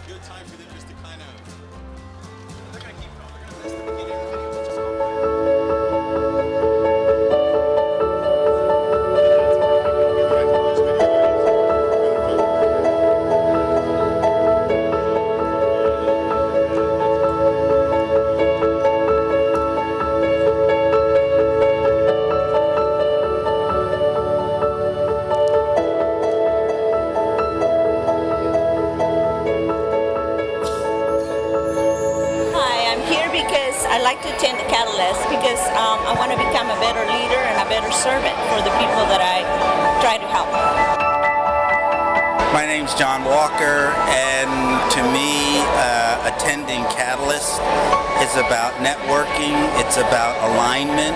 good time for them just to kind of, they're going to keep going. They're going to miss the beginning of the video. I like to attend the Catalyst because I want to become a better leader and a better servant for the people that I try to help. My name's John Walker, and to me, attending Catalyst is about networking, it's about alignment.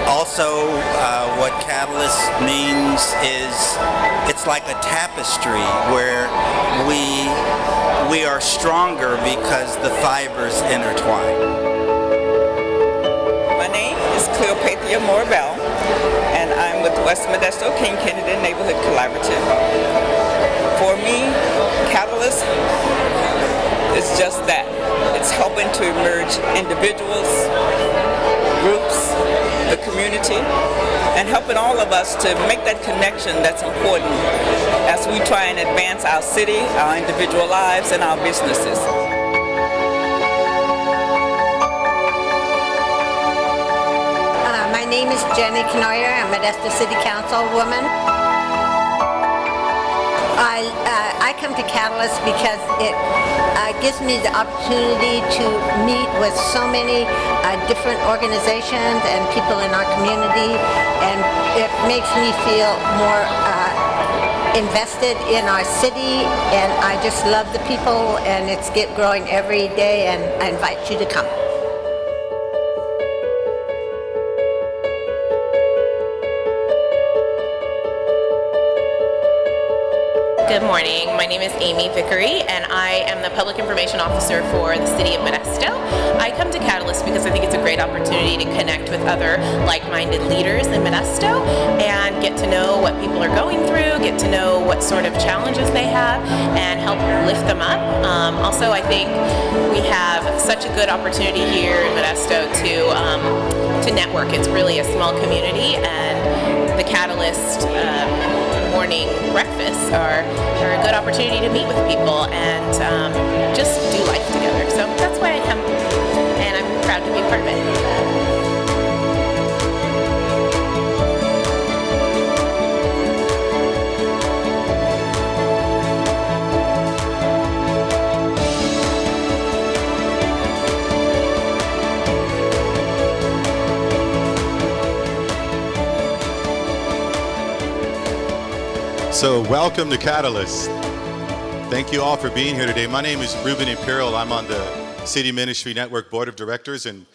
Also, what Catalyst means is it's like a tapestry where we are stronger because the fibers intertwine. My name is Cleopathia Morbell, and I'm with West Modesto King Kennedy Neighborhood Collaborative. For me, Catalyst is just that. It's helping to merge individuals, groups, the community, and helping all of us to make that connection that's important as we try and advance our city, our individual lives, and our businesses. My name is Jenny Knoyer. I'm a Modesto City Councilwoman. I come to Catalyst because it gives me the opportunity to meet with so many different organizations and people in our community, and it makes me feel more invested in our city, and I just love the people, and it's growing every day, and I invite you to come. Good morning. My name is Amy Vickery, and I am the Public Information Officer for the City of Modesto. I come to Catalyst because I think it's a great opportunity to connect with other like-minded leaders in Modesto and get to know what people are going through, get to know what sort of challenges they have, and help lift them up. Also, I think we have such a good opportunity here in Modesto to network. It's really a small community, and the Catalyst morning breakfasts are a good opportunity to meet with people and just do life together. So that's why I come, and I'm proud to be a part of it. So welcome to Catalyst. Thank you all for being here today. My name is Ruben Imperial. I'm on the City Ministry Network Board of Directors. And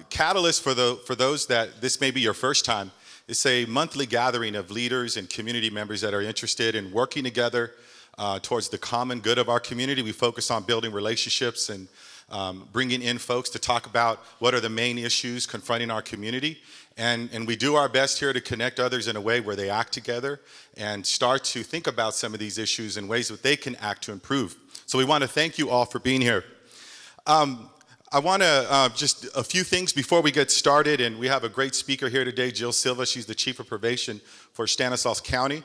Catalyst, for those that this may be your first time, is a monthly gathering of leaders and community members that are interested in working together towards the common good of our community. We focus on building relationships and bringing in folks to talk about what are the main issues confronting our community. And we do our best here to connect others in a way where they act together and start to think about some of these issues in ways that they can act to improve. So we want to thank you all for being here. I want to just a few things before we get started, and we have a great speaker here today, Jill Silva. She's the Chief of Probation for Stanislaus County.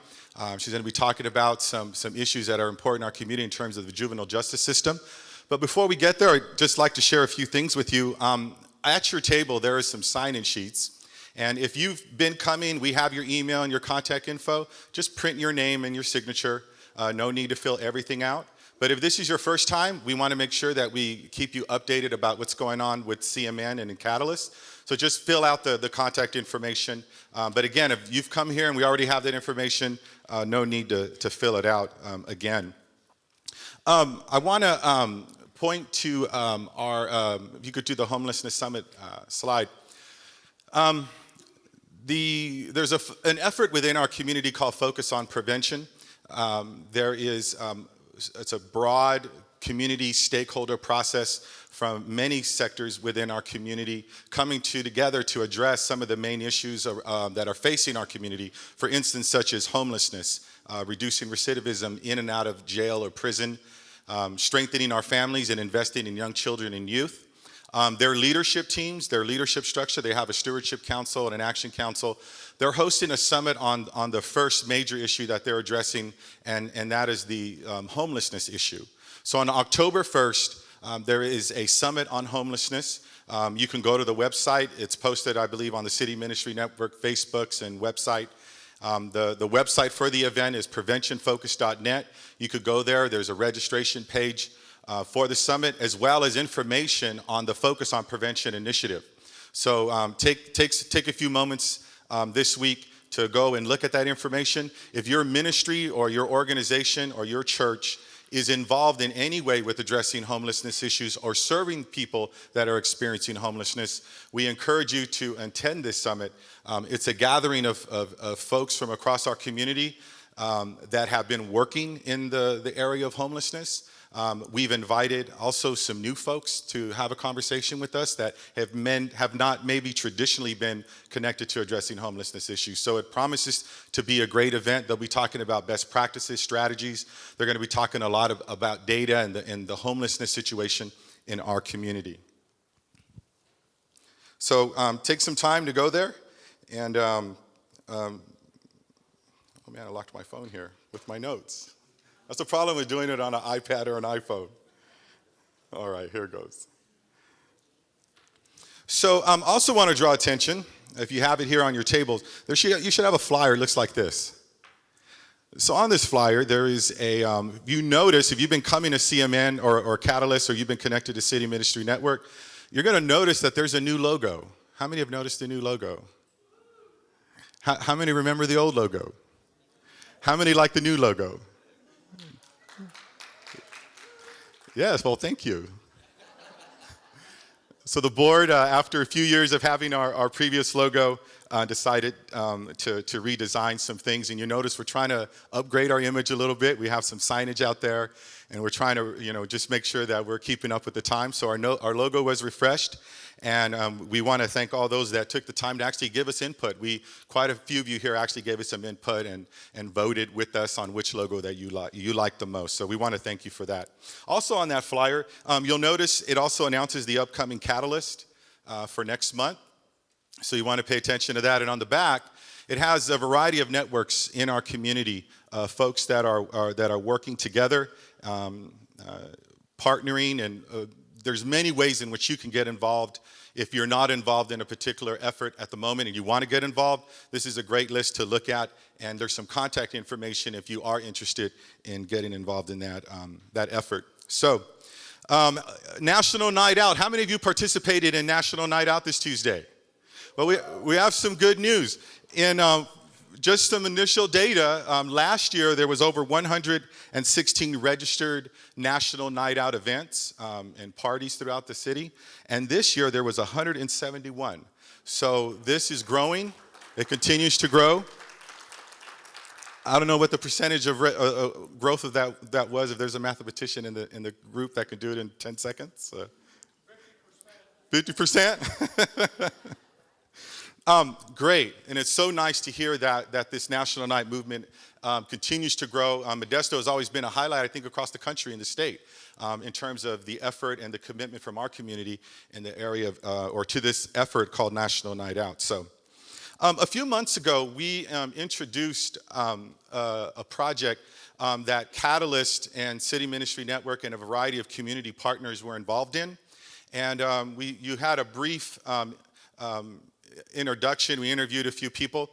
She's going to be talking about some issues that are important in our community in terms of the juvenile justice system. But before we get there, I'd just like to share a few things with you. At your table, there are some sign-in sheets. And if you've been coming, we have your email and your contact info. Just print your name and your signature. No need to fill everything out. But if this is your first time, we want to make sure that we keep you updated about what's going on with CMN and in Catalyst. So just fill out the contact information. But again, if you've come here and we already have that information, no need to fill it out again. I want to point to our, if you could do the Homelessness Summit slide. There's an effort within our community called Focus on Prevention. It's a broad community stakeholder process from many sectors within our community coming together to address some of the main issues that are facing our community. For instance, such as homelessness, reducing recidivism in and out of jail or prison, strengthening our families and investing in young children and youth. Their leadership teams, their leadership structure, they have a stewardship council and an action council. They're hosting a summit on the first major issue that they're addressing, and that is the homelessness issue. So on October 1st, there is a summit on homelessness. You can go to the website. It's posted, I believe, on the City Ministry Network Facebooks and website. The website for the event is preventionfocus.net. You could go there. There's a registration page for the summit, as well as information on the Focus on Prevention initiative. So take a few moments this week to go and look at that information. If your ministry or your organization or your church is involved in any way with addressing homelessness issues or serving people that are experiencing homelessness, we encourage you to attend this summit. It's a gathering of folks from across our community that have been working in the area of homelessness. We've invited also some new folks to have a conversation with us that have not maybe traditionally been connected to addressing homelessness issues. So it promises to be a great event. They'll be talking about best practices, strategies. They're going to be talking a lot about data and the homelessness situation in our community. So take some time to go there. And, oh man, I locked my phone here with my notes. That's the problem with doing it on an iPad or an iPhone. All right, here goes. So also want to draw attention, if you have it here on your tables, you should have a flyer that looks like this. So on this flyer, there is you notice, if you've been coming to CMN or Catalyst, or you've been connected to City Ministry Network, you're going to notice that there's a new logo. How many have noticed the new logo? How many remember the old logo? How many like the new logo? Yes, well, thank you. So the board, after a few years of having our previous logo, decided to redesign some things. And you notice we're trying to upgrade our image a little bit. We have some signage out there, and we're trying to, just make sure that we're keeping up with the time. So our logo was refreshed, and we want to thank all those that took the time to actually give us input. Quite a few of you here actually gave us some input and voted with us on which logo that you like the most. So we want to thank you for that. Also on that flyer, you'll notice it also announces the upcoming Catalyst for next month. So you want to pay attention to that. And on the back, it has a variety of networks in our community, folks that are working together, partnering, and there's many ways in which you can get involved. If you're not involved in a particular effort at the moment and you want to get involved, this is a great list to look at, and there's some contact information if you are interested in getting involved in that effort. So, National Night Out. How many of you participated in National Night Out this Tuesday? Well, we have some good news. In just some initial data, last year there was over 116 registered National Night Out events and parties throughout the city. And this year there was 171. So this is growing. It continues to grow. I don't know what the percentage of growth of that was. If there's a mathematician in the group that can do it in 10 seconds. 50%? Great, and it's so nice to hear that this National Night movement continues to grow. Modesto has always been a highlight, I think, across the country and the state in terms of the effort and the commitment from our community in the area of, or to this effort called National Night Out. So a few months ago, we introduced a project that Catalyst and City Ministry Network and a variety of community partners were involved in. And you had a brief introduction. We interviewed a few people.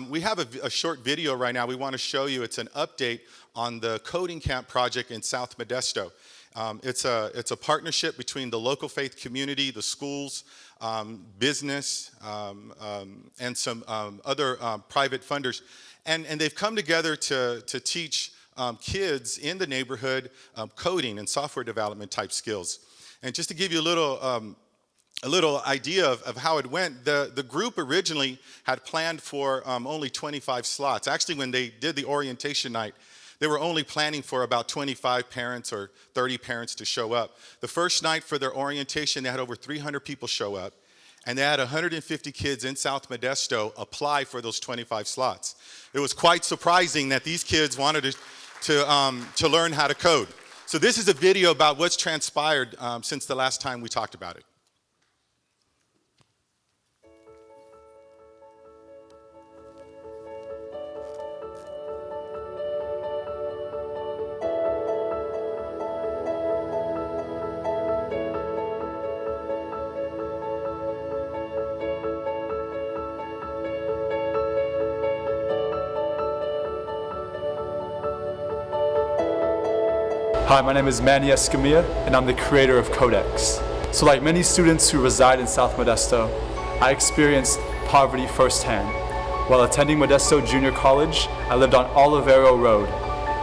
We have a short video right now we want to show you. It's an update on the coding camp project in South Modesto. It's a partnership between the local faith community, the schools, business, and some other private funders. And they've come together to teach kids in the neighborhood coding and software development type skills. And just to give you a little idea of how it went, the group originally had planned for only 25 slots. Actually, when they did the orientation night, They were only planning for about 25 parents or 30 parents to show up. The first night for their orientation, they had over 300 people show up, and they had 150 kids in South Modesto apply for those 25 slots. It was quite surprising that these kids wanted to learn how to code. So this is a video about what's transpired since the last time we talked about it. Hi, my name is Manny Escamilla, and I'm the creator of Codex. So like many students who reside in South Modesto, I experienced poverty firsthand. While attending Modesto Junior College, I lived on Olivero Road.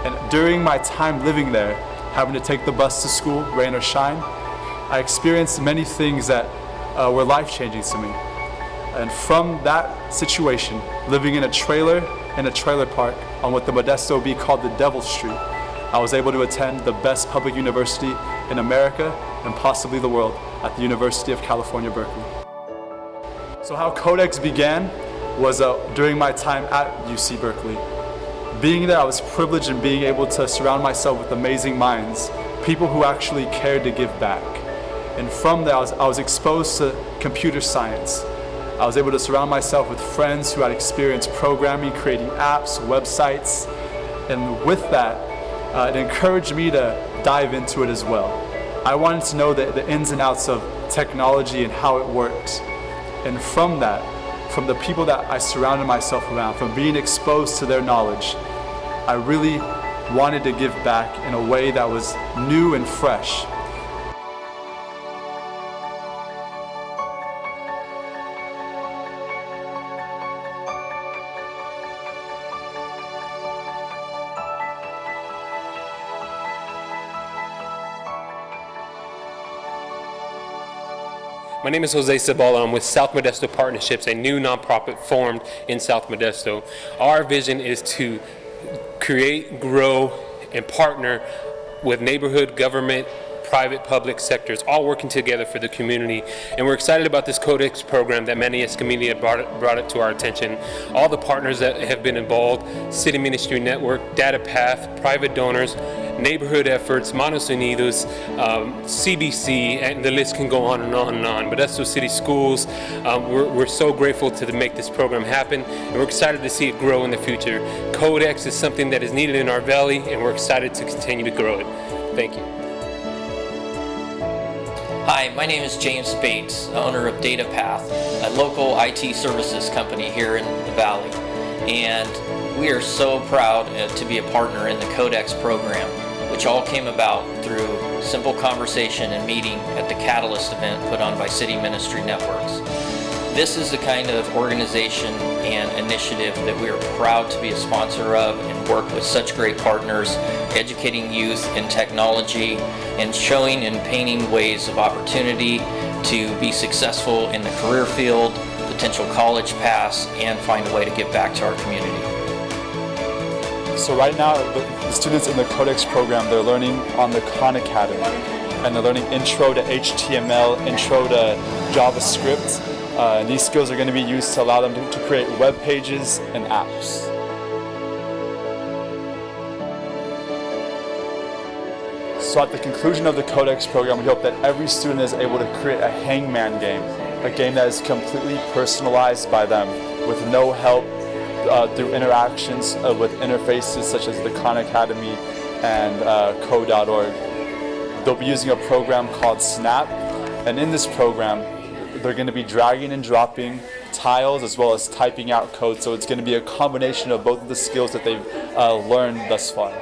And during my time living there, having to take the bus to school, rain or shine, I experienced many things that were life-changing to me. And from that situation, living in a trailer park on what the Modesto Bee called the Devil Street, I was able to attend the best public university in America and possibly the world at the University of California, Berkeley. So how Codex began was during my time at UC Berkeley. Being there, I was privileged in being able to surround myself with amazing minds, people who actually cared to give back. And from there, I was exposed to computer science. I was able to surround myself with friends who had experienced programming, creating apps, websites, and with that, it encouraged me to dive into it as well. I wanted to know the ins and outs of technology and how it works. And from that, from the people that I surrounded myself around, from being exposed to their knowledge, I really wanted to give back in a way that was new and fresh. My name is Jose Sabala. I'm with South Modesto Partnerships, a new nonprofit formed in South Modesto. Our vision is to create, grow, and partner with neighborhood, government, private, public sectors, all working together for the community. And we're excited about this Codex program that Manny Escamilla brought it to our attention. All the partners that have been involved, City Ministry Network, Data Path, private donors, neighborhood efforts, Manos Unidos, CBC, and the list can go on and on and on. Modesto City Schools, we're so grateful to make this program happen, and we're excited to see it grow in the future. Codex is something that is needed in our valley, and we're excited to continue to grow it. Thank you. Hi, my name is James Bates, owner of Data Path, a local IT services company here in the Valley. And we are so proud to be a partner in the Codex program, which all came about through simple conversation and meeting at the Catalyst event put on by City Ministry Networks. This is the kind of organization and initiative that we are proud to be a sponsor of and work with such great partners, educating youth in technology and showing and painting ways of opportunity to be successful in the career field, potential college paths, and find a way to give back to our community. So right now, the students in the Codex program, they're learning on the Khan Academy, and they're learning intro to HTML, intro to JavaScript. And these skills are going to be used to allow them to create web pages and apps. So at the conclusion of the Codex program, we hope that every student is able to create a hangman game, a game that is completely personalized by them with no help through interactions with interfaces such as the Khan Academy and code.org. They'll be using a program called Snap, and in this program, they're going to be dragging and dropping tiles as well as typing out code, so it's going to be a combination of both of the skills that they've learned thus far.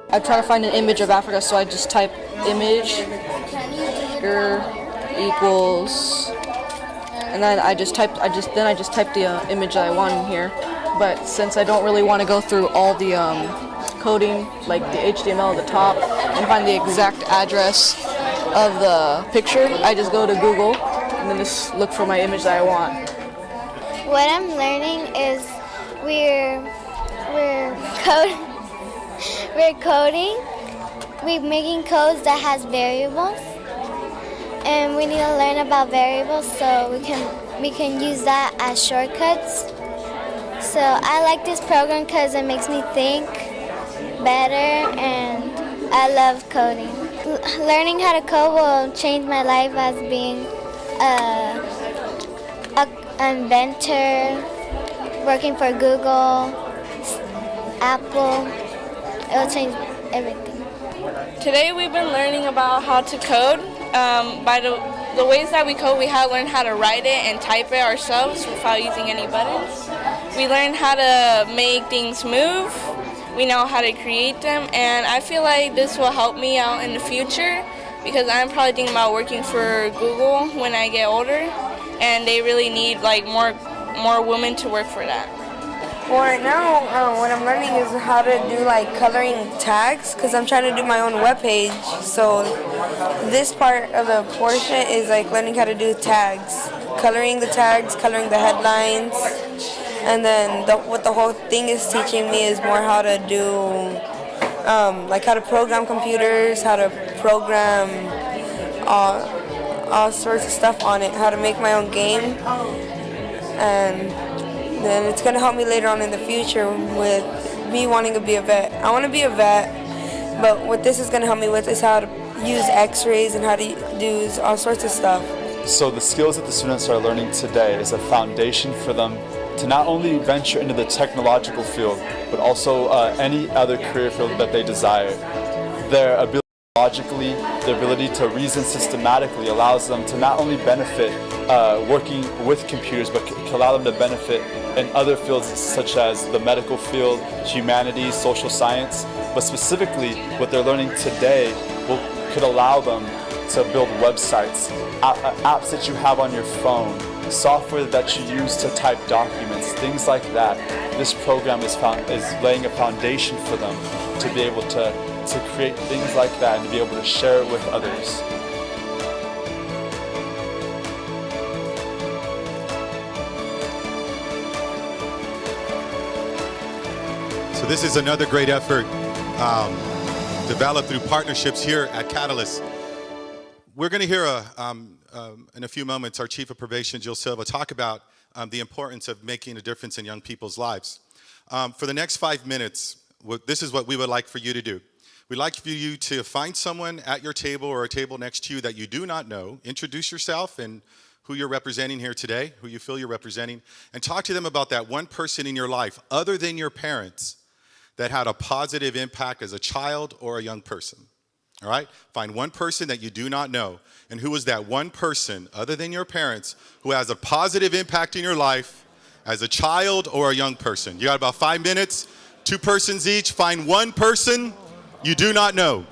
I try to find an image of Africa, so I just type image equals and then I just typed the image that I want in here. But since I don't really want to go through all the coding, like the HTML at the top, and find the exact address of the picture, I just go to Google and then just look for my image that I want. What I'm learning is we're coding. We're making codes that has variables, and we need to learn about variables so we can use that as shortcuts. So I like this program because it makes me think better, and I love coding. Learning how to code will change my life as being an inventor, working for Google, Apple. It will change everything. Today we've been learning about how to code. By the ways that we code, we have learned how to write it and type it ourselves without using any buttons. We learned how to make things move. We know how to create them, and I feel like this will help me out in the future because I'm probably thinking about working for Google when I get older, and they really need like more women to work for that. Well, right now, what I'm learning is how to do like coloring tags because I'm trying to do my own webpage. So this part of the portion is like learning how to do tags, coloring the tags, coloring the headlines, and then what the whole thing is teaching me is more how to do, like how to program computers, how to program all sorts of stuff on it, how to make my own game, and then it's going to help me later on in the future with me wanting to be a vet. I want to be a vet, but what this is going to help me with is how to use x-rays and how to do all sorts of stuff. So the skills that the students are learning today is a foundation for them to not only venture into the technological field, but also any other career field that they desire. Their ability logically, their ability to reason systematically allows them to not only benefit working with computers, but can allow them to benefit in other fields such as the medical field, humanities, social science. But specifically, what they're learning today could allow them to build websites, apps that you have on your phone, software that you use to type documents, things like that. This program is laying a foundation for them to be able to create things like that and to be able to share it with others. So this is another great effort developed through partnerships here at Catalyst. We're going to hear in a few moments our Chief of Probation, Jill Silva, talk about the importance of making a difference in young people's lives. For the next 5 minutes, this is what we would like for you to do. We'd like for you to find someone at your table or a table next to you that you do not know, introduce yourself and who you're representing here today, who you feel you're representing, and talk to them about that one person in your life, other than your parents, that had a positive impact as a child or a young person. All right? Find one person that you do not know. And who is that one person, other than your parents, who has a positive impact in your life as a child or a young person? You got about 5 minutes, 2 persons each. Find one person you do not know.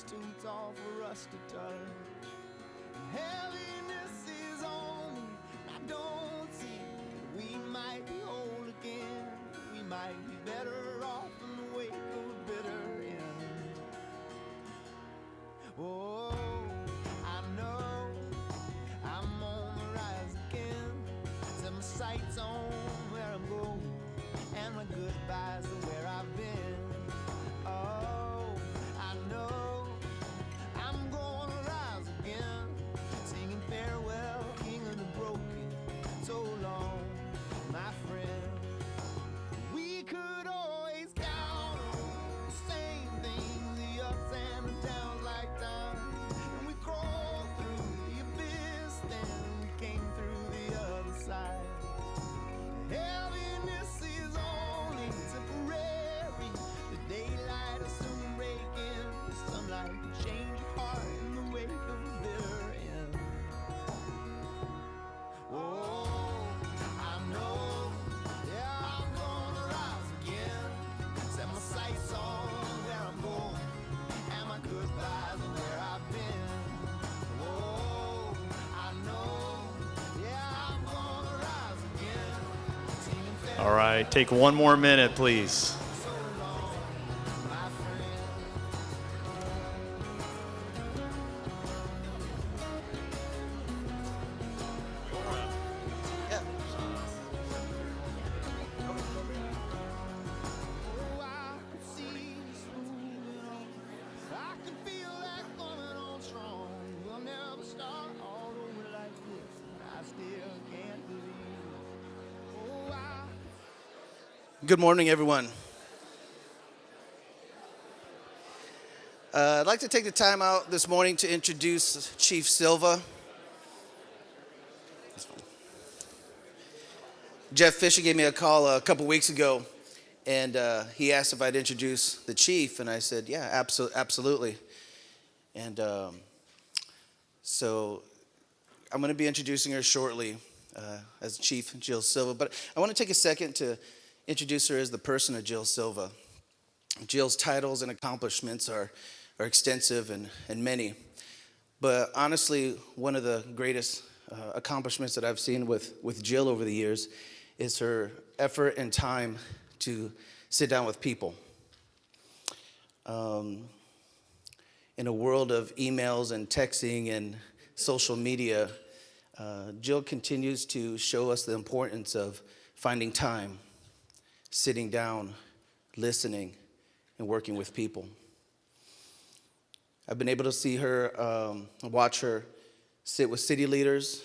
too tall for us to turn. Heaviness is on me, I don't see. We might be whole again, we might be better off in the wake of a bitter end. Oh, I know I'm on the rise again. Set my sights on where I'm going, and my goodbyes are where I've been. Oh, I know I'm gonna rise again, singing farewell, king of the broken. So long, my friend. We could always count on the same things, the ups and the downs like time. And we crawled through the abyss, then we came through the other side. Heaviness is only temporary. The daylight will soon break in. The sunlight can change your heart in the wake of a bitter end. Oh, I know, yeah, I'm gonna rise again. Set my sights on where I'm going, and my goodbyes are where I've been. Oh, I know, yeah, I'm gonna rise again. Singing farewell. All right, take one more minute, please. Good morning, everyone. I'd like to take the time out this morning to introduce Chief Silva. Jeff Fisher gave me a call a couple weeks ago, and he asked if I'd introduce the chief, and I said, yeah, absolutely. And so I'm going to be introducing her shortly as Chief Jill Silva, but I want to take a second to introduce her as the person of Jill Silva. Jill's titles and accomplishments are extensive and many, but honestly, one of the greatest accomplishments that I've seen with Jill over the years is her effort and time to sit down with people. In a world of emails and texting and social media, Jill continues to show us the importance of finding time, sitting down, listening, and working with people. I've been able to see her, watch her sit with city leaders,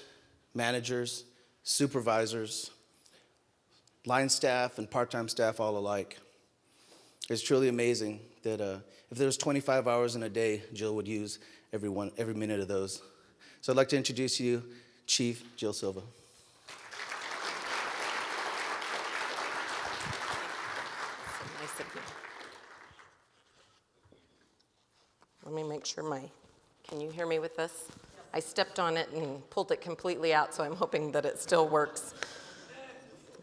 managers, supervisors, line staff, and part-time staff all alike. It's truly amazing that if there was 25 hours in a day, Jill would use every minute of those. So I'd like to introduce you, Chief Jill Silva. Let me make sure can you hear me with this? I stepped on it and pulled it completely out, so I'm hoping that it still works.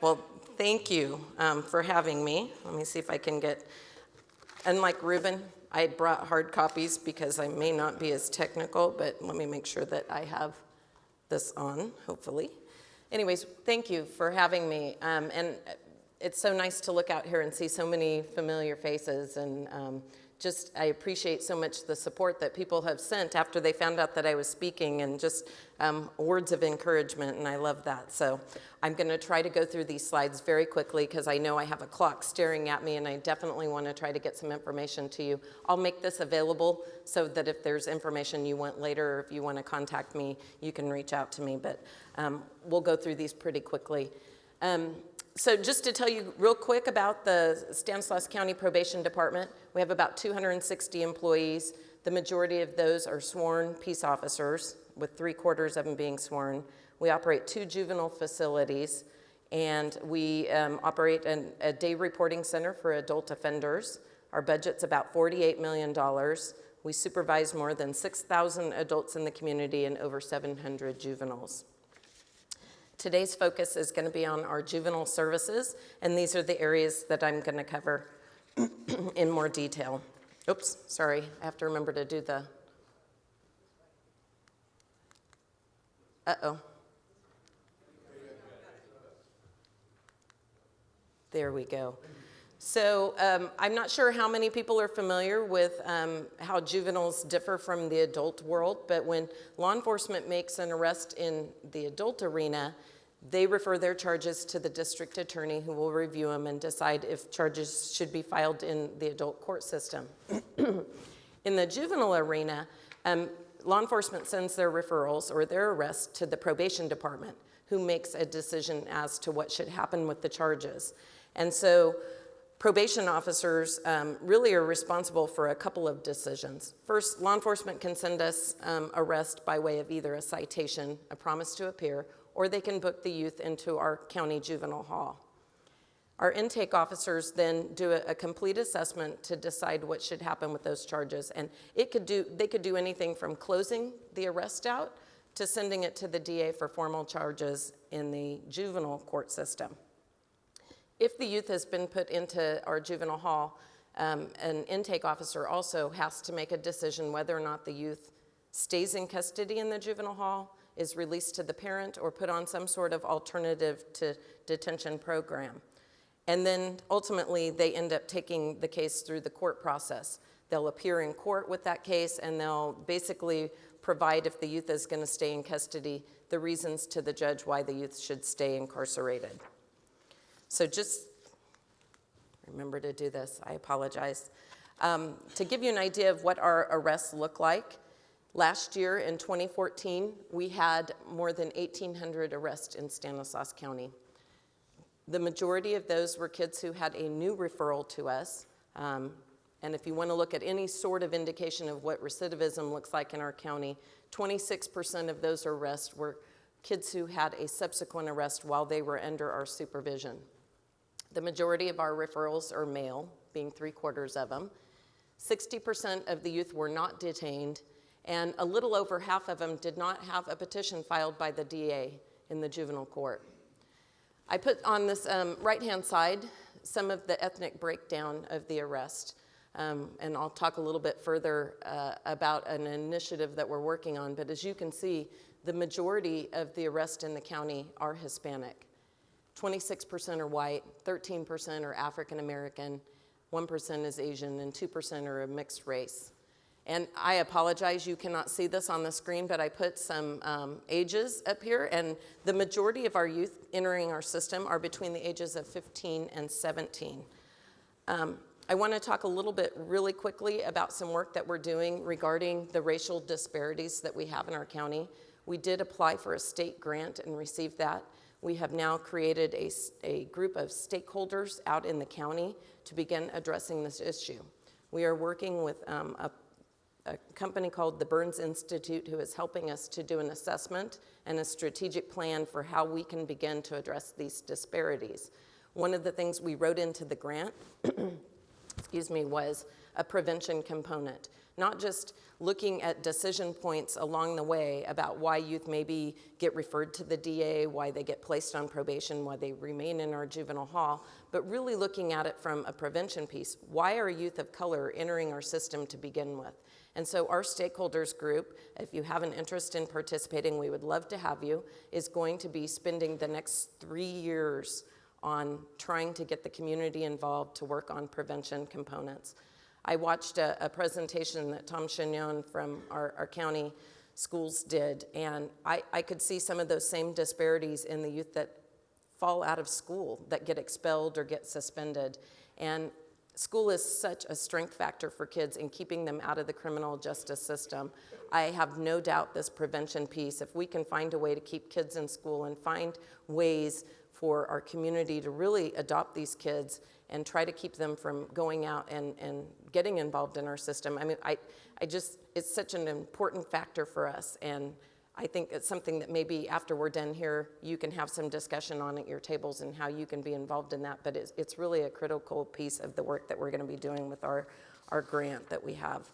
Well, thank you for having me. Let me see if I can unlike Ruben, I had brought hard copies because I may not be as technical, but let me make sure that I have this on, hopefully. Anyways, thank you for having me. And it's so nice to look out here and see so many familiar faces, and I appreciate so much the support that people have sent after they found out that I was speaking, and just words of encouragement, and I love that. So I'm going to try to go through these slides very quickly because I know I have a clock staring at me, and I definitely want to try to get some information to you. I'll make this available so that if there's information you want later, or if you want to contact me, you can reach out to me, but we'll go through these pretty quickly. So just to tell you real quick about the Stanislaus County Probation Department, we have about 260 employees. The majority of those are sworn peace officers, with 3/4 of them being sworn. We operate 2 juvenile facilities, and we operate a day reporting center for adult offenders. Our budget's about $48 million. We supervise more than 6,000 adults in the community and over 700 juveniles. Today's focus is going to be on our juvenile services, and these are the areas that I'm going to cover in more detail. Oops, sorry, I have to remember to do the, uh-oh. There we go. So I'm not sure how many people are familiar with how juveniles differ from the adult world, but when law enforcement makes an arrest in the adult arena, they refer their charges to the district attorney, who will review them and decide if charges should be filed in the adult court system. In the juvenile arena, law enforcement sends their referrals or their arrests to the probation department, who makes a decision as to what should happen with the charges. And so probation officers really are responsible for a couple of decisions. First, law enforcement can send us arrest by way of either a citation, a promise to appear, or they can book the youth into our county juvenile hall. Our intake officers then do a complete assessment to decide what should happen with those charges. And they could do anything from closing the arrest out to sending it to the DA for formal charges in the juvenile court system. If the youth has been put into our juvenile hall, an intake officer also has to make a decision whether or not the youth stays in custody in the juvenile hall, is released to the parent, or put on some sort of alternative to detention program. And then ultimately they end up taking the case through the court process. They'll appear in court with that case, and they'll basically provide, if the youth is going to stay in custody, the reasons to the judge why the youth should stay incarcerated. So just remember to do this, I apologize. To give you an idea of what our arrests look like, last year in 2014, we had more than 1,800 arrests in Stanislaus County. The majority of those were kids who had a new referral to us. And if you want to look at any sort of indication of what recidivism looks like in our county, 26% of those arrests were kids who had a subsequent arrest while they were under our supervision. The majority of our referrals are male, being 3/4 of them. 60% of the youth were not detained, and a little over half of them did not have a petition filed by the DA in the juvenile court. I put on this right-hand side some of the ethnic breakdown of the arrest, and I'll talk a little bit further about an initiative that we're working on, but as you can see, the majority of the arrests in the county are Hispanic. 26% are white, 13% are African American, 1% is Asian, and 2% are a mixed race. And I apologize, you cannot see this on the screen, but I put some ages up here, and the majority of our youth entering our system are between the ages of 15 and 17. I want to talk a little bit really quickly about some work that we're doing regarding the racial disparities that we have in our county. We did apply for a state grant and received that. We have now created a group of stakeholders out in the county to begin addressing this issue. We are working with a company called the Burns Institute, who is helping us to do an assessment and a strategic plan for how we can begin to address these disparities. One of the things we wrote into the grant was a prevention component, not just looking at decision points along the way about why youth maybe get referred to the DA, why they get placed on probation, why they remain in our juvenile hall, but really looking at it from a prevention piece. Why are youth of color entering our system to begin with? And so our stakeholders group, if you have an interest in participating, we would love to have you, is going to be spending the next 3 years on trying to get the community involved to work on prevention components. I watched a presentation that Tom Chignon from our county schools did, and I could see some of those same disparities in the youth that fall out of school, that get expelled or get suspended. And school is such a strength factor for kids in keeping them out of the criminal justice system. I have no doubt this prevention piece, if we can find a way to keep kids in school and find ways for our community to really adopt these kids and try to keep them from going out and getting involved in our system. I mean, it's such an important factor for us, and I think it's something that maybe after we're done here, you can have some discussion on at your tables and how you can be involved in that, but it's really a critical piece of the work that we're gonna be doing with our grant that we have.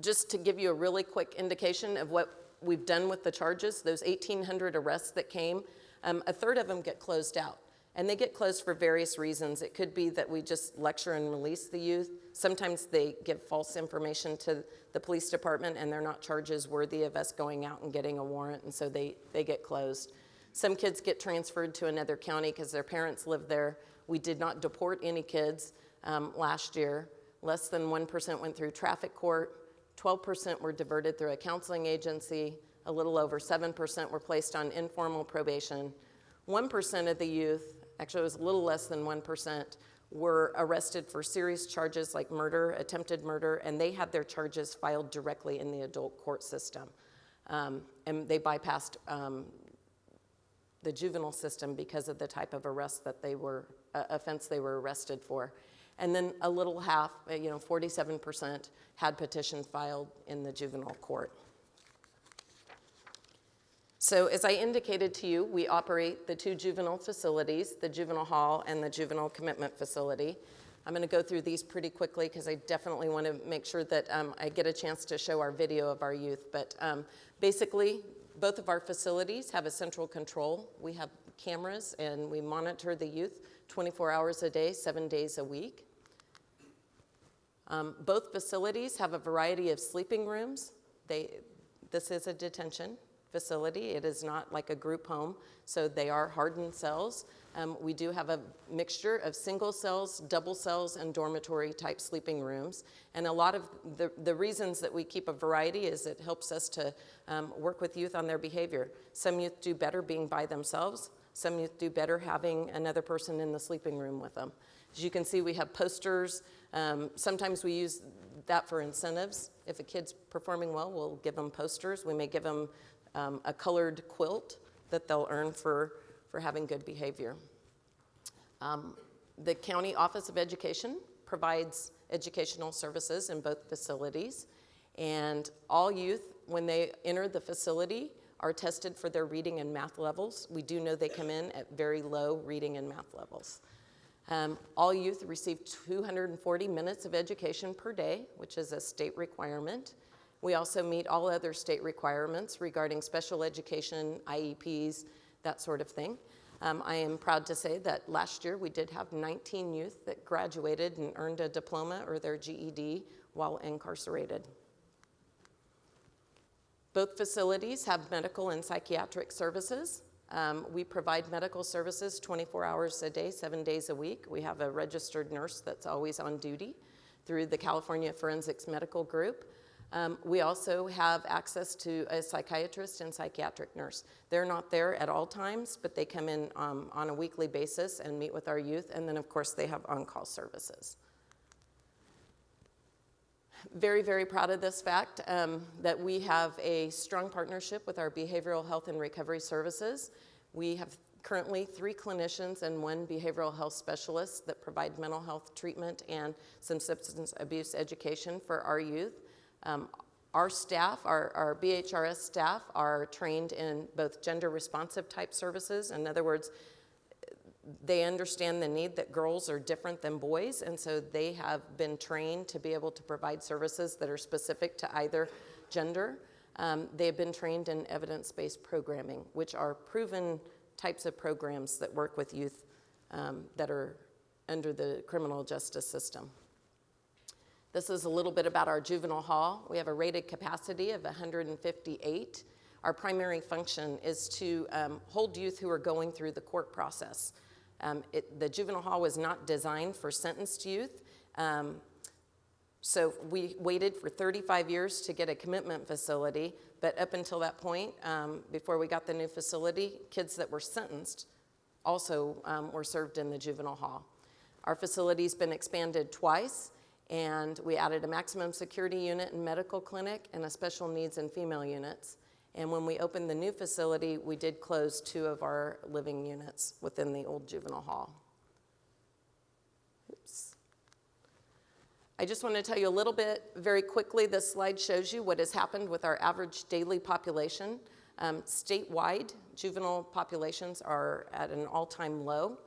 Just to give you a really quick indication of what we've done with the charges, those 1,800 arrests that came, a third of them get closed out. And they get closed for various reasons. It could be that we just lecture and release the youth. Sometimes they give false information to the police department and they're not charges worthy of us going out and getting a warrant, and so they get closed. Some kids get transferred to another county because their parents live there. We did not deport any kids last year. Less than 1% went through traffic court. 12% were diverted through a counseling agency. A little over 7% were placed on informal probation. 1% of the youth, actually it was a little less than 1%, were arrested for serious charges like murder, attempted murder, and they had their charges filed directly in the adult court system. And they bypassed the juvenile system because of the type of arrest that offense they were arrested for. And then a little half, 47% had petitions filed in the juvenile court. So as I indicated to you, we operate the 2 juvenile facilities, the juvenile hall and the juvenile commitment facility. I'm going to go through these pretty quickly because I definitely want to make sure that I get a chance to show our video of our youth. But basically, both of our facilities have a central control. We have cameras and we monitor the youth 24 hours a day, 7 days a week. Both facilities have a variety of sleeping rooms. This is a detention facility. It is not like a group home, so they are hardened cells. We do have a mixture of single cells, double cells, and dormitory type sleeping rooms. And a lot of the reasons that we keep a variety is it helps us to work with youth on their behavior. Some youth do better being by themselves. Some youth do better having another person in the sleeping room with them. As you can see, we have posters. Sometimes we use that for incentives. If a kid's performing well, we'll give them posters. We may give them a colored quilt that they'll earn for having good behavior. The County Office of Education provides educational services in both facilities, and all youth, when they enter the facility, are tested for their reading and math levels. We do know they come in at very low reading and math levels. All youth receive 240 minutes of education per day, which is a state requirement. We also meet all other state requirements regarding special education, IEPs, that sort of thing. I am proud to say that last year we did have 19 youth that graduated and earned a diploma or their GED while incarcerated. Both facilities have medical and psychiatric services. We provide medical services 24 hours a day, 7 days a week. We have a registered nurse that's always on duty through the California Forensics Medical Group. We also have access to a psychiatrist and psychiatric nurse. They're not there at all times, but they come in on a weekly basis and meet with our youth, and then of course they have on-call services. Very, very proud of this fact that we have a strong partnership with our behavioral health and recovery services. We have currently 3 clinicians and 1 behavioral health specialist that provide mental health treatment and some substance abuse education for our youth. Our staff, our BHRS staff, are trained in both gender responsive type services. In other words, they understand the need that girls are different than boys, and so they have been trained to be able to provide services that are specific to either gender. They have been trained in evidence-based programming, which are proven types of programs that work with youth that are under the criminal justice system. This is a little bit about our juvenile hall. We have a rated capacity of 158. Our primary function is to hold youth who are going through the court process. The juvenile hall was not designed for sentenced youth. So we waited for 35 years to get a commitment facility, but up until that point, before we got the new facility, kids that were sentenced also were served in the juvenile hall. Our facility's been expanded twice, and we added a maximum security unit and medical clinic and a special needs and female units. And when we opened the new facility, we did close 2 of our living units within the old juvenile hall. Oops. I just want to tell you a little bit very quickly. This slide shows you what has happened with our average daily population. Statewide, juvenile populations are at an all-time low.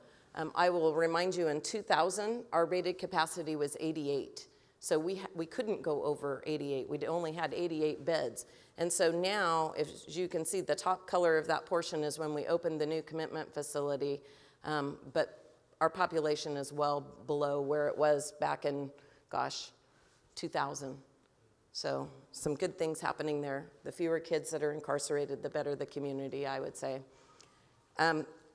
I will remind you, in 2000, our rated capacity was 88. So we couldn't go over 88. We only had 88 beds. And so now, as you can see, the top color of that portion is when we opened the new commitment facility. But our population is well below where it was back in, 2000. So some good things happening there. The fewer kids that are incarcerated, the better the community, I would say.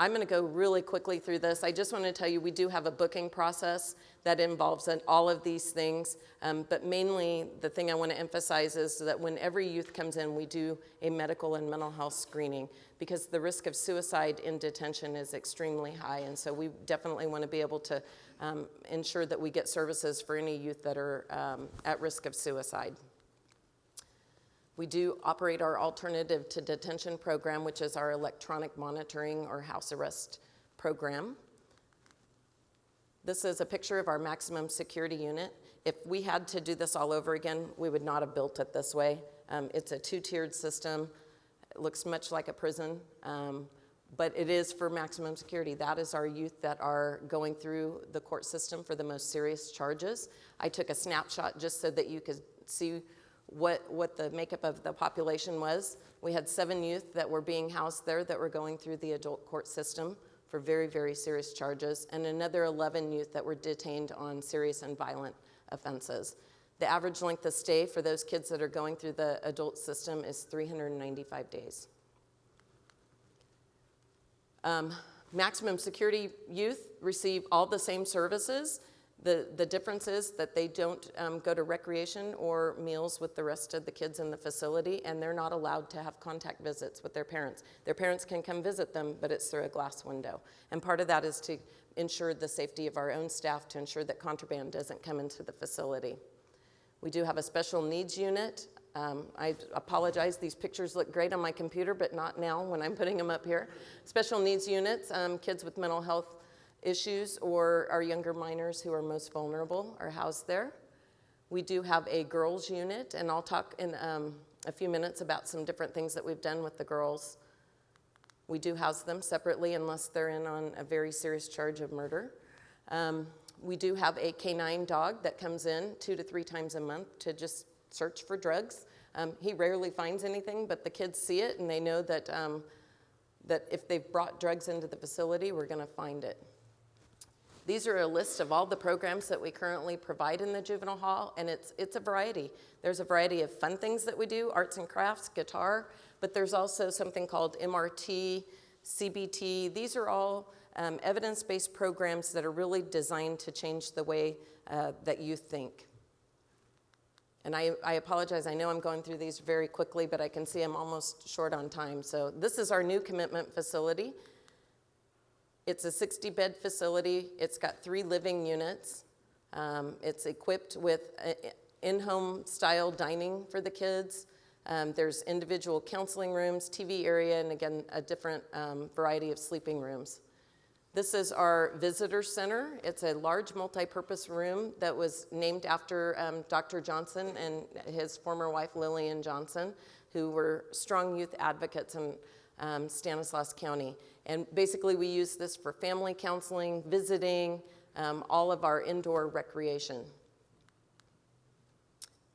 I'm going to go really quickly through this. I just want to tell you we do have a booking process that involves all of these things, but mainly the thing I want to emphasize is that when every youth comes in, we do a medical and mental health screening because the risk of suicide in detention is extremely high, and so we definitely want to be able to ensure that we get services for any youth that are at risk of suicide. We do operate our alternative to detention program, which is our electronic monitoring or house arrest program. This is a picture of our maximum security unit. If we had to do this all over again, we would not have built it this way. It's a two-tiered system. It looks much like a prison, but it is for maximum security. That is our youth that are going through the court system for the most serious charges. I took a snapshot just so that you could see what the makeup of the population was. We had 7 youth that were being housed there that were going through the adult court system for very, very serious charges, and another 11 youth that were detained on serious and violent offenses. The average length of stay for those kids that are going through the adult system is 395 days. Maximum security youth receive all the same services. The difference is that they don't go to recreation or meals with the rest of the kids in the facility, and they're not allowed to have contact visits with their parents. Their parents can come visit them, but it's through a glass window. And part of that is to ensure the safety of our own staff, to ensure that contraband doesn't come into the facility. We do have a special needs unit. I apologize, these pictures look great on my computer, but not now when I'm putting them up here. Special needs units, kids with mental health issues or our younger minors who are most vulnerable are housed there. We do have a girls unit, and I'll talk in a few minutes about some different things that we've done with the girls. We do house them separately unless they're in on a very serious charge of murder. We do have a canine dog that comes in 2 to 3 times a month to just search for drugs. He rarely finds anything, but the kids see it and they know that, that if they've brought drugs into the facility, we're gonna find it. These are a list of all the programs that we currently provide in the juvenile hall, and it's a variety. There's a variety of fun things that we do, arts and crafts, guitar, but there's also something called MRT, CBT. These are all evidence-based programs that are really designed to change the way that you think. And I apologize, I know I'm going through these very quickly, but I can see I'm almost short on time. So this is our new commitment facility. It's a 60-bed facility. It's got 3 living units. It's equipped with in-home style dining for the kids. There's individual counseling rooms, TV area, and again, a different variety of sleeping rooms. This is our visitor center. It's a large multi-purpose room that was named after Dr. Johnson and his former wife, Lillian Johnson, who were strong youth advocates in Stanislaus County. And basically we use this for family counseling, visiting, all of our indoor recreation.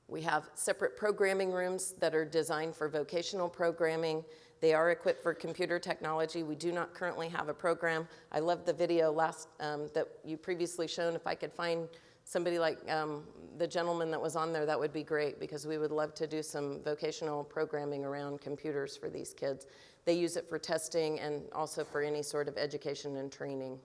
We have separate programming rooms that are designed for vocational programming. They are equipped for computer technology. We do not currently have a program. I love the video that you previously shown. If I could find somebody like the gentleman that was on there, that would be great, because we would love to do some vocational programming around computers for these kids. They use it for testing and also for any sort of education and training.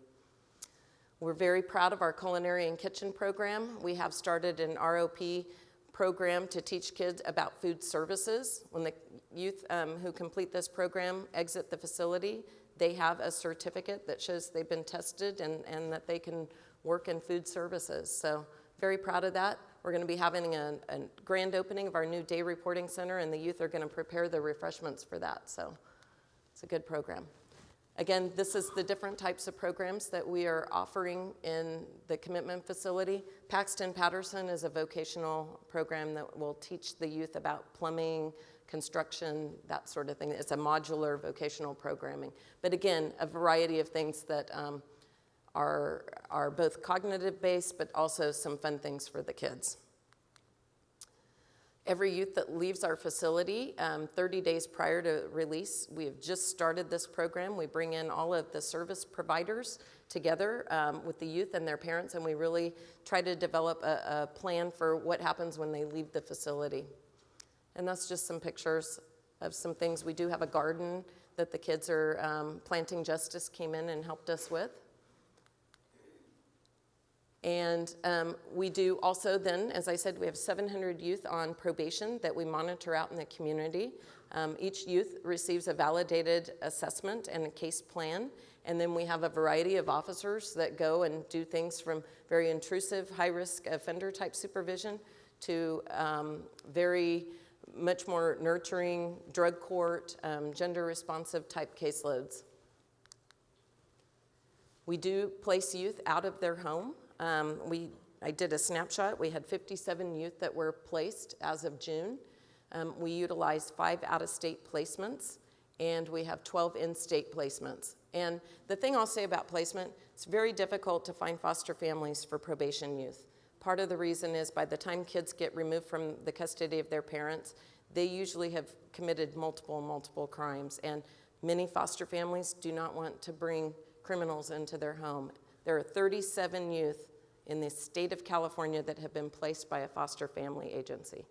We're very proud of our culinary and kitchen program. We have started an ROP program to teach kids about food services. When the youth who complete this program exit the facility, they have a certificate that shows they've been tested and that they can work in food services. So very proud of that. We're going to be having a grand opening of our new day reporting center, and the youth are going to prepare the refreshments for that. So it's a good program. Again, this is the different types of programs that we are offering in the commitment facility. Paxton Patterson is a vocational program that will teach the youth about plumbing, construction, that sort of thing. It's a modular vocational programming. But again, a variety of things that are both cognitive based, but also some fun things for the kids. Every youth that leaves our facility 30 days prior to release, we have just started this program. We bring in all of the service providers together with the youth and their parents, and we really try to develop a plan for what happens when they leave the facility. And that's just some pictures of some things. We do have a garden that the kids are Planting Justice came in and helped us with. And we do also then, as I said, we have 700 youth on probation that we monitor out in the community. Each youth receives a validated assessment and a case plan. And then we have a variety of officers that go and do things from very intrusive, high-risk offender type supervision to very much more nurturing drug court, gender responsive type caseloads. We do place youth out of their home. I did a snapshot. We had 57 youth that were placed as of June. We utilized 5 out-of-state placements, and we have 12 in-state placements. And the thing I'll say about placement, it's very difficult to find foster families for probation youth. Part of the reason is by the time kids get removed from the custody of their parents, they usually have committed multiple crimes. And many foster families do not want to bring criminals into their home. There are 37 youth in the state of California that have been placed by a foster family agency.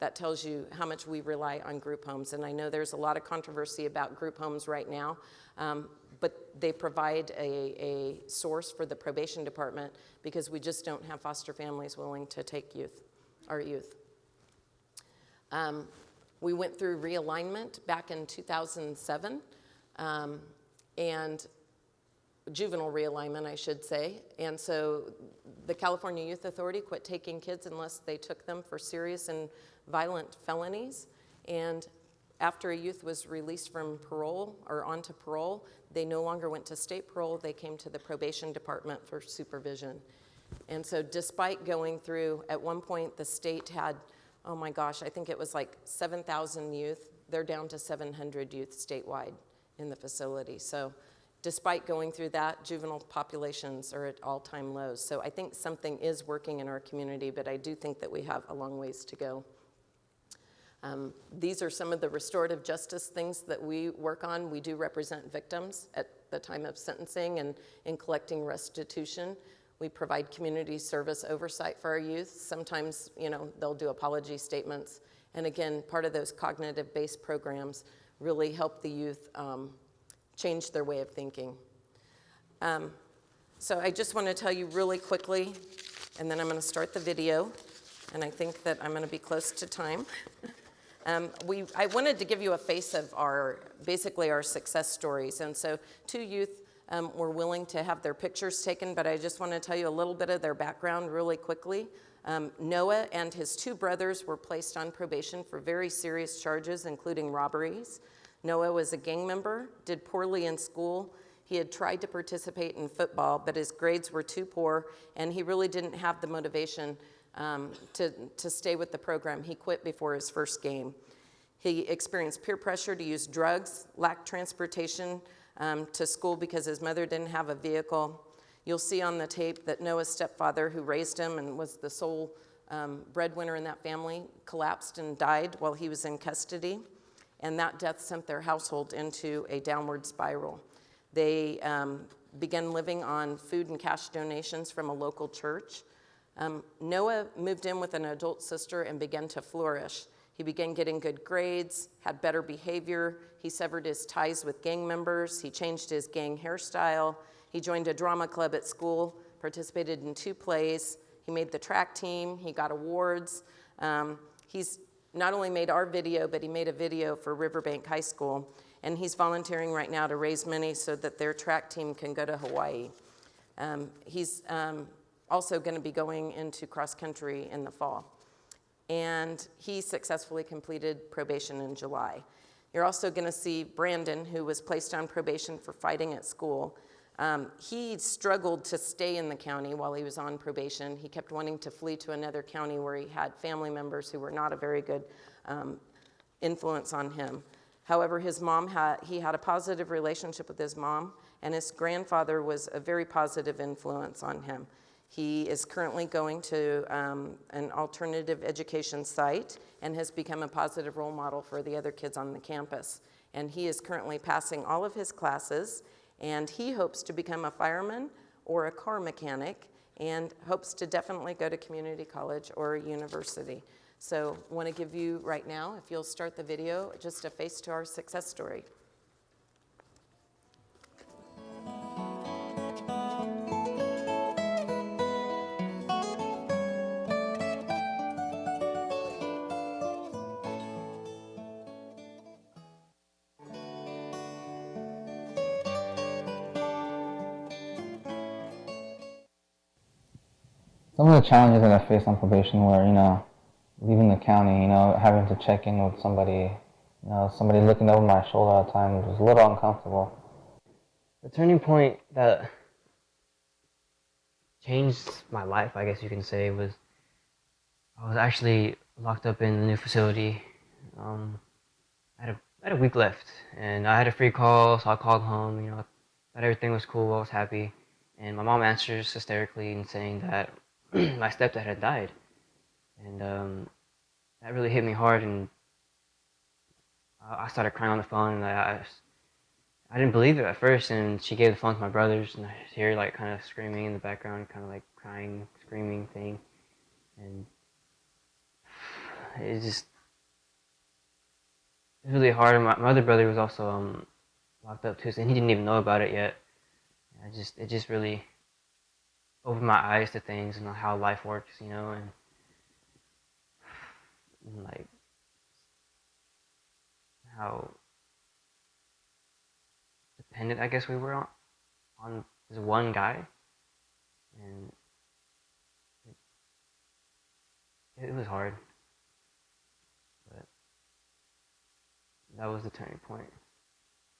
That tells you how much we rely on group homes. And I know there's a lot of controversy about group homes right now, but they provide a source for the probation department because we just don't have foster families willing to take our youth. We went through realignment back in 2007, and juvenile realignment, I should say. And so the California Youth Authority quit taking kids unless they took them for serious and violent felonies. And after a youth was released from parole or onto parole, they no longer went to state parole. They came to the probation department for supervision. And so despite going through, at one point the state had, oh my gosh, I think it was like 7,000 youth. They're down to 700 youth statewide in the facility. So despite going through that, juvenile populations are at all-time lows. So I think something is working in our community, but I do think that we have a long ways to go. These are some of the restorative justice things that we work on. We do represent victims at the time of sentencing and in collecting restitution. We provide community service oversight for our youth. Sometimes, they'll do apology statements. And again, part of those cognitive-based programs really help the youth change their way of thinking. So I just want to tell you really quickly, and then I'm going to start the video, and I think that I'm going to be close to time. I wanted to give you a face of basically our success stories. And so 2 youth were willing to have their pictures taken, but I just want to tell you a little bit of their background really quickly. Noah and his 2 brothers were placed on probation for very serious charges, including robberies. Noah was a gang member, did poorly in school. He had tried to participate in football, but his grades were too poor, and he really didn't have the motivation to stay with the program. He quit before his first game. He experienced peer pressure to use drugs, lacked transportation to school because his mother didn't have a vehicle. You'll see on the tape that Noah's stepfather, who raised him and was the sole breadwinner in that family, collapsed and died while he was in custody. And that death sent their household into a downward spiral. They began living on food and cash donations from a local church. Noah moved in with an adult sister and began to flourish. He began getting good grades, had better behavior. He severed his ties with gang members. He changed his gang hairstyle. He joined a drama club at school, participated in 2 plays. He made the track team. He got awards. He's not only made our video, but he made a video for Riverbank High School. And he's volunteering right now to raise money so that their track team can go to Hawaii. He's also going to be going into cross country in the fall. And he successfully completed probation in July. You're also going to see Brandon, who was placed on probation for fighting at school. He struggled to stay in the county while he was on probation. He kept wanting to flee to another county where he had family members who were not a very good influence on him. However, he had a positive relationship with his mom, and his grandfather was a very positive influence on him. He is currently going to an alternative education site and has become a positive role model for the other kids on the campus. And he is currently passing all of his classes, and he hopes to become a fireman or a car mechanic, and hopes to definitely go to community college or university. So I want to give you right now, if you'll start the video, just a face to our success story. Some of the challenges that I faced on probation were, leaving the county, having to check in with somebody, somebody looking over my shoulder all the time. It was a little uncomfortable. The turning point that changed my life, I guess you can say, was I was actually locked up in the new facility. I had a week left, and I had a free call, so I called home, that everything was cool, I was happy. And my mom answers hysterically and saying that my stepdad had died. And that really hit me hard, and I started crying on the phone, and I didn't believe it at first, and she gave the phone to my brothers, and I hear like kind of screaming in the background, kind of like crying, screaming thing. And it's really hard. And my other brother was also locked up too, and he didn't even know about it yet. It just really opened my eyes to things and how life works, and like how dependent I guess we were on this one guy, and it was hard, but that was the turning point.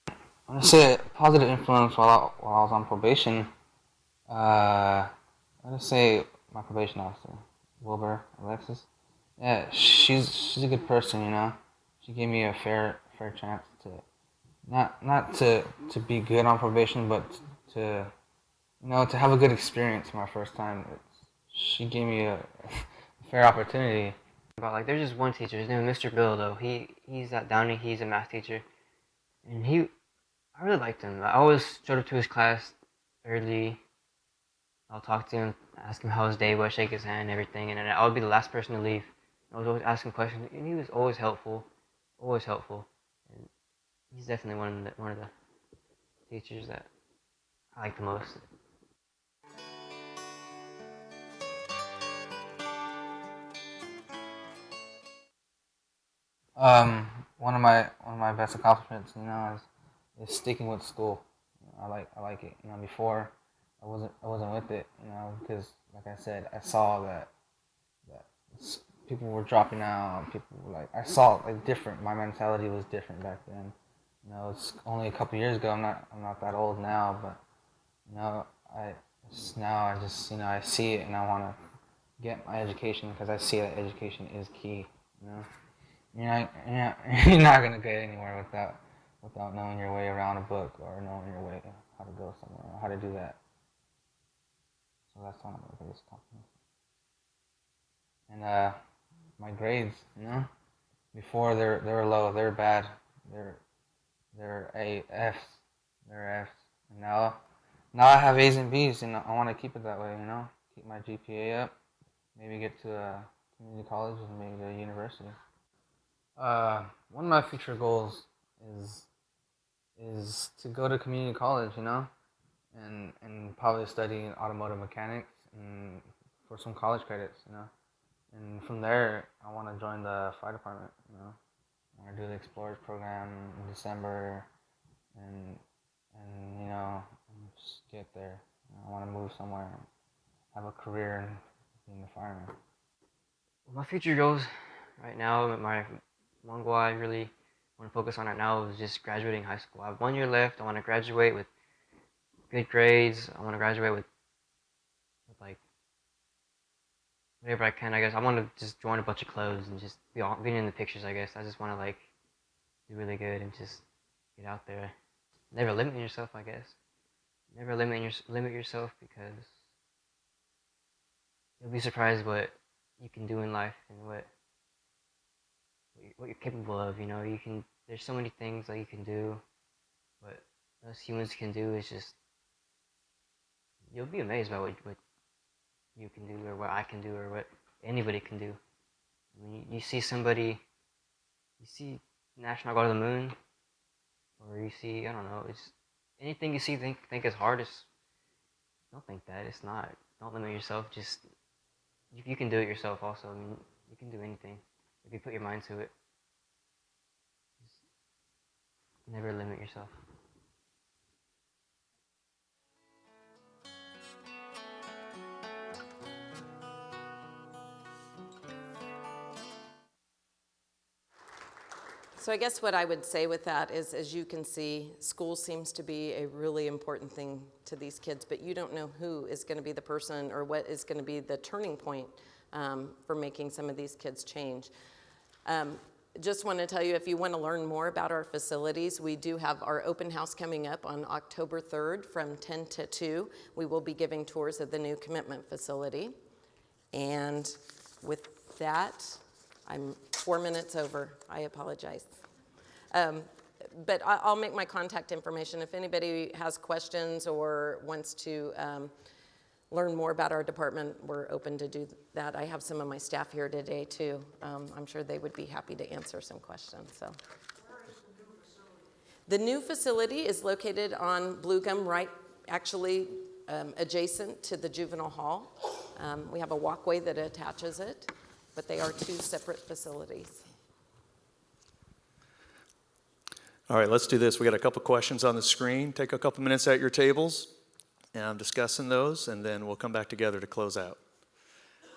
I want to say a positive influence while I was on probation. I want to say my probation officer, Wilbur Alexis. Yeah, she's a good person, She gave me a fair chance to not to be good on probation, but to to have a good experience my first time. She gave me a fair opportunity. But like, there's just one teacher. His name is Mr. Bill, though. He's at Downey. He's a math teacher, and I really liked him. I always showed up to his class early. I'll talk to him, ask him how his day was, shake his hand, and everything, and then I would be the last person to leave. I was always asking questions, and he was always helpful, and he's definitely one of the teachers that I like the most. One of my best accomplishments, is sticking with school. I like it. Before I wasn't with it, because like I said, I saw that people were dropping out. People were I saw different. My mentality was different back then. It's only a couple years ago. I'm not that old now, but I see it, and I want to get my education because I see that education is key. You're not gonna get anywhere without knowing your way around a book or knowing your way how to go somewhere or how to do that. So that's one of my biggest compliments. And my grades, before they were low, they're bad, they're F's, and now I have A's and B's, and I want to keep it that way, keep my GPA up, maybe get to a community college and maybe to a university. One of my future goals is to go to community college, and probably study automotive mechanics and for some college credits, And from there, I want to join the fire department, I want to do the Explorers program in December, and just get there. I want to move somewhere, have a career in being a fireman. My future goals right now, my one goal I really want to focus on right now is just graduating high school. I have 1 year left. I want to graduate with good grades. I want to graduate with like whatever I can, I guess. I want to just join a bunch of clubs and just be in the pictures, I guess. I just want to do really good and just get out there. Never limit yourself, I guess. Never limit yourself, because you'll be surprised what you can do in life and what you're capable of. You know, there's so many things that you can do. What us humans can do is just, you'll be amazed by what you can do, or what I can do, or what anybody can do. I mean, you see National go to the moon, or you see, I don't know, it's anything you see think is hard. Don't think that it's not. Don't limit yourself. Just you can do it yourself. Also, I mean, you can do anything if you put your mind to it. Just never limit yourself. So I guess what I would say with that is, as you can see, school seems to be a really important thing to these kids, but you don't know who is going to be the person or what is going to be the turning point for making some of these kids change. Just want to tell you, if you want to learn more about our facilities, we do have our open house coming up on October 3rd from 10 to 2. We will be giving tours of the new commitment facility. And with that, I'm 4 minutes over. I apologize. But I'll make my contact information. If anybody has questions or wants to learn more about our department, we're open to do that. I have some of my staff here today too. I'm sure they would be happy to answer some questions. So, the new facility is located on Blue Gum, right actually adjacent to the juvenile hall. We have a walkway that attaches it, but they are two separate facilities. All right, let's do this. We got a couple questions on the screen. Take a couple minutes at your tables, and I'm discussing those, and then we'll come back together to close out.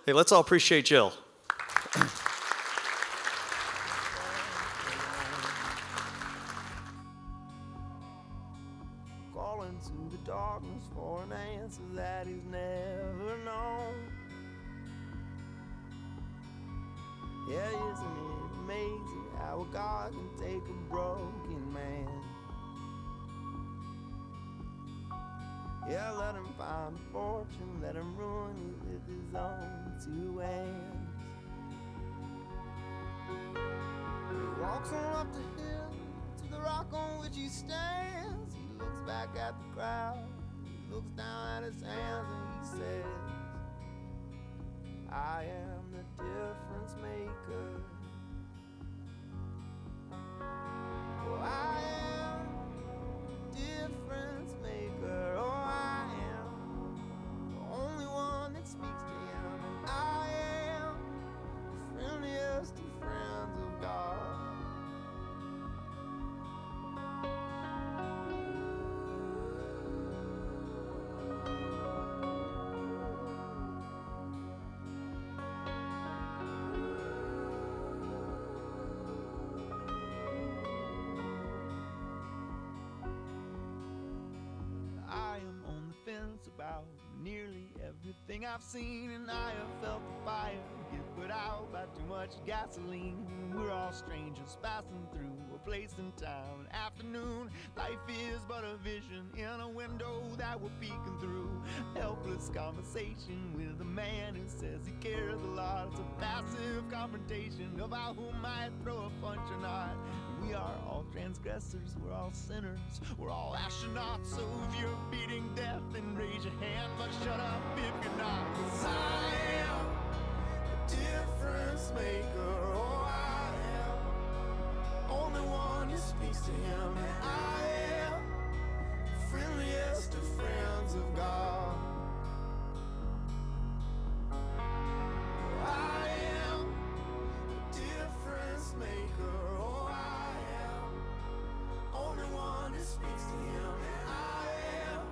Hey, let's all appreciate Jill. Calling to the darkness for an answer that he's never known. Yeah, isn't it amazing how a God can take a broken man? Yeah, let him find a fortune, let him ruin it with his own two hands. He walks on up the hill to the rock on which he stands. He looks back at the crowd, he looks down at his hands, and he says, I am the difference maker. Oh, I am the difference maker. Oh, I am the only one that speaks to him. And I am the friendliest of friends of God. About nearly everything I've seen, and I have felt the fire get put out by too much gasoline. We're all strangers passing through a place in time, an afternoon. Life is but a vision in a window that we're peeking through. Helpless conversation with a man who says he cares a lot. It's a passive confrontation about who might throw a punch or not. We are all transgressors, we're all sinners, we're all astronauts. So if you're beating death, then raise your hand, but shut up if you're not. 'Cause I am a difference maker. Oh, I am only one who speaks to him. And I am the friendliest of friends of God. Oh, I am a difference maker. Oh, only one who speaks to him. And I am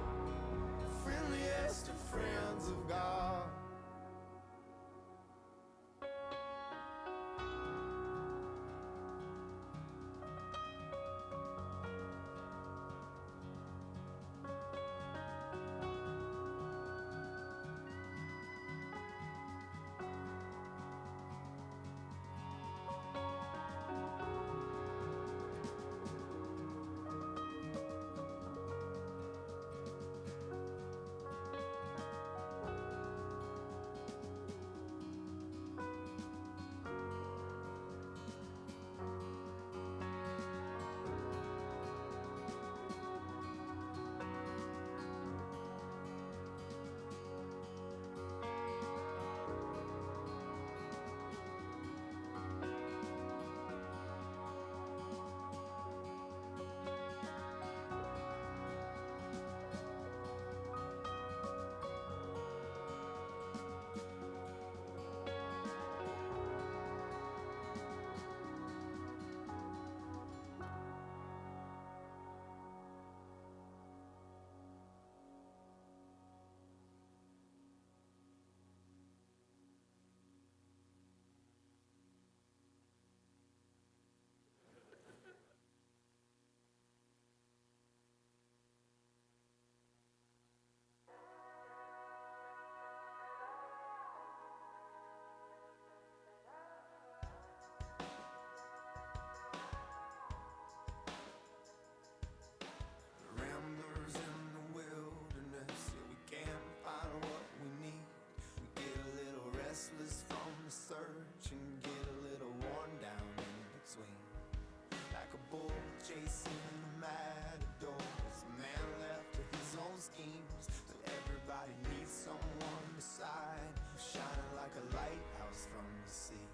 seen the matadors, a man left to his own schemes. But everybody needs someone beside, shining like a lighthouse from the sea.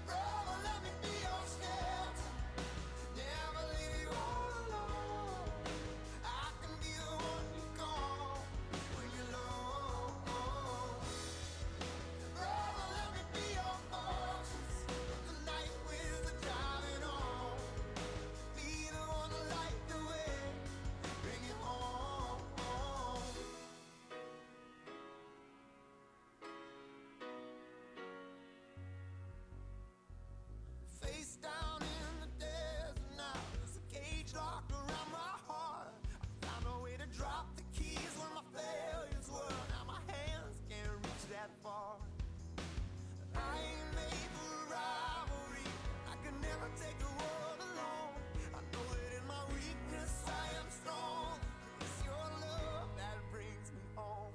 Brother, let me be your shelter, never leave you all alone. I can be the one you call when you're low. Brother, let me be your fortress, the night with the driving on. Be the one to light the way, bring it home. Face down in the desert now, there's a cage locked around my heart. I found a way to drop the keys where my failures were. Now my hands can't reach that far. I ain't made for rivalry, I could never take the world alone. I know that in my weakness I am strong. It's your love that brings me home.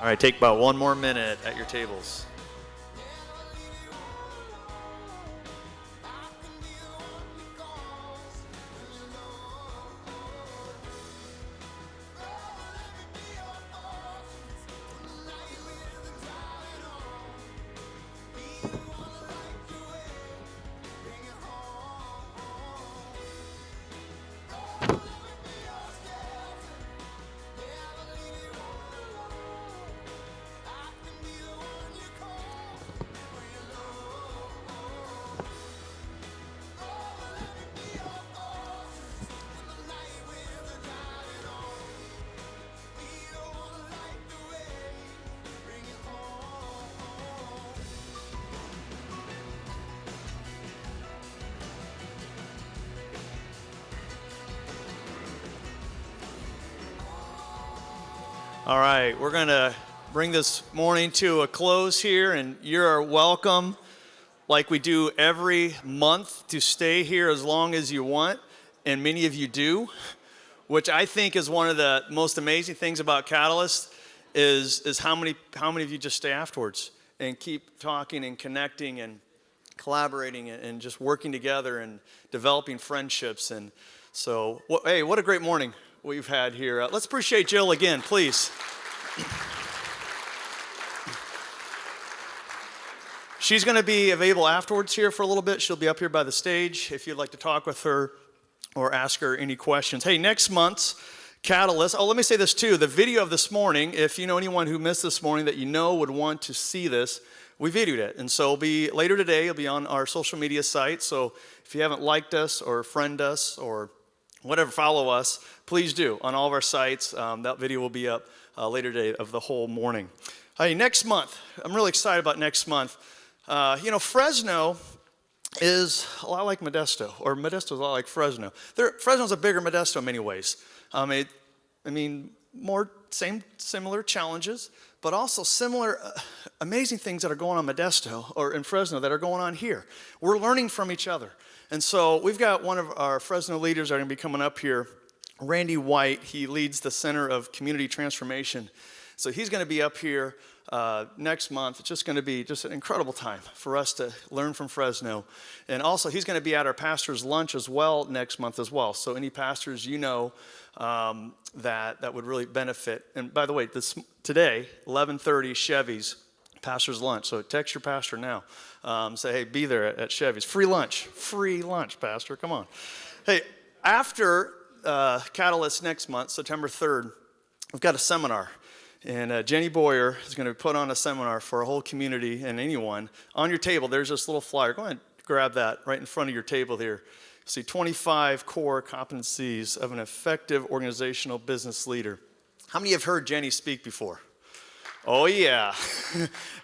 All right, take about one more minute at your tables. All right, we're going to bring this morning to a close here, and you're welcome, like we do every month, to stay here as long as you want, and many of you do, which I think is one of the most amazing things about Catalyst is how many of you just stay afterwards and keep talking and connecting and collaborating and just working together and developing friendships. And so, hey, what a great morning we've had here. Let's appreciate Jill again, please. She's going to be available afterwards here for a little bit. She'll be up here by the stage if you'd like to talk with her or ask her any questions. Hey, next month's Catalyst. Oh, let me say this too. The video of this morning, if you know anyone who missed this morning that you know would want to see this, we videoed it. And so it'll be later today. It'll be on our social media site. So if you haven't liked us or friend us or whatever, follow us, please do on all of our sites. That video will be up later today of the whole morning. Hey, next month, I'm really excited about next month. Fresno is a lot like Modesto, or Modesto is a lot like Fresno. Fresno's a bigger Modesto in many ways. Similar challenges, but also similar amazing things that are going on in Modesto or in Fresno that are going on here. We're learning from each other. And so we've got one of our Fresno leaders that are going to be coming up here, Randy White. He leads the Center of Community Transformation. So he's going to be up here next month. It's just going to be just an incredible time for us to learn from Fresno. And also he's going to be at our pastor's lunch as well next month as well. So any pastors that would really benefit. And by the way, today, 11:30, Chevy's pastor's lunch. So text your pastor now. Say, hey, be there at Chevy's. Free lunch, pastor, come on. Hey, after Catalyst next month, September 3rd, we've got a seminar. And Jenny Boyer is going to put on a seminar for a whole community and anyone. On your table, there's this little flyer. Go ahead and grab that right in front of your table here. See 25 core competencies of an effective organizational business leader. How many have heard Jenny speak before? Oh, yeah.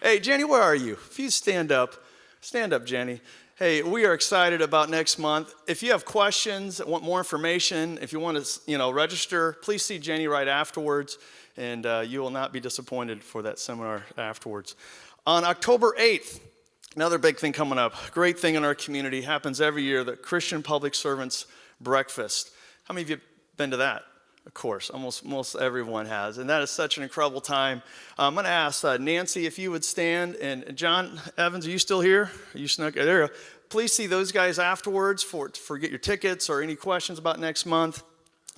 Hey, Jenny, where are you? If you stand up, Jenny. Hey, we are excited about next month. If you have questions, want more information, if you want to, register, please see Jenny right afterwards, and you will not be disappointed for that seminar afterwards. On October 8th, another big thing coming up, great thing in our community, happens every year, the Christian Public Servants Breakfast. How many of you have been to that? Of course, most everyone has. And that is such an incredible time. I'm going to ask Nancy if you would stand. And John Evans, are you still here? Are you snuck? There you go. Please see those guys afterwards to get your tickets or any questions about next month.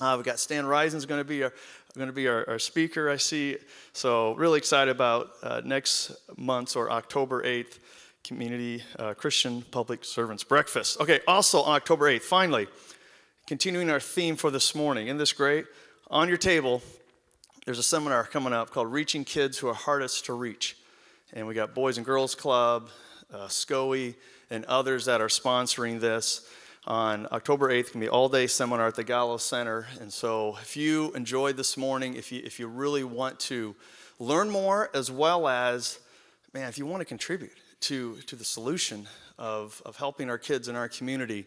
We've got Stan Risen's going to be our speaker, I see. So really excited about next month's or October 8th Community Christian Public Servants Breakfast. Okay, also on October 8th, finally, continuing our theme for this morning. Isn't this great? On your table, there's a seminar coming up called Reaching Kids Who Are Hardest to Reach. And we got Boys and Girls Club, SCOE, and others that are sponsoring this. On October 8th, it's going to be an all-day seminar at the Gallo Center. And so if you enjoyed this morning, if you really want to learn more, as well as, man, if you want to contribute to the solution of helping our kids in our community,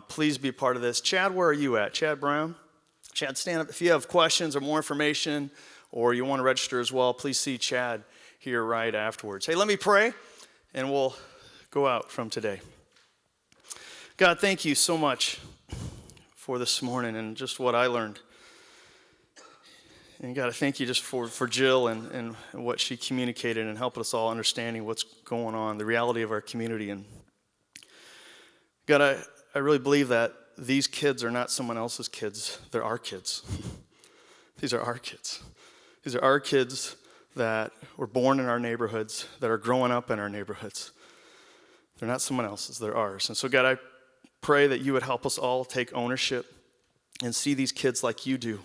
please be a part of this. Chad, where are you at? Chad Brown? Chad, stand up. If you have questions or more information or you want to register as well, please see Chad here right afterwards. Hey, let me pray, and we'll go out from today. God, thank you so much for this morning and just what I learned. And God, I thank you just for Jill and what she communicated and helping us all understanding what's going on, the reality of our community. And God, I really believe that these kids are not someone else's kids. They're our kids. These are our kids. These are our kids that were born in our neighborhoods, that are growing up in our neighborhoods. They're not someone else's. They're ours. And so, God, I pray that you would help us all take ownership and see these kids like you do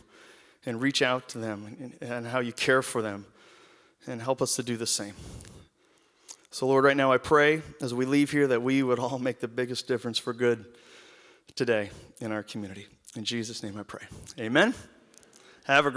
and reach out to them and how you care for them and help us to do the same. So, Lord, right now I pray as we leave here that we would all make the biggest difference for good today in our community. In Jesus' name I pray. Amen. Have a great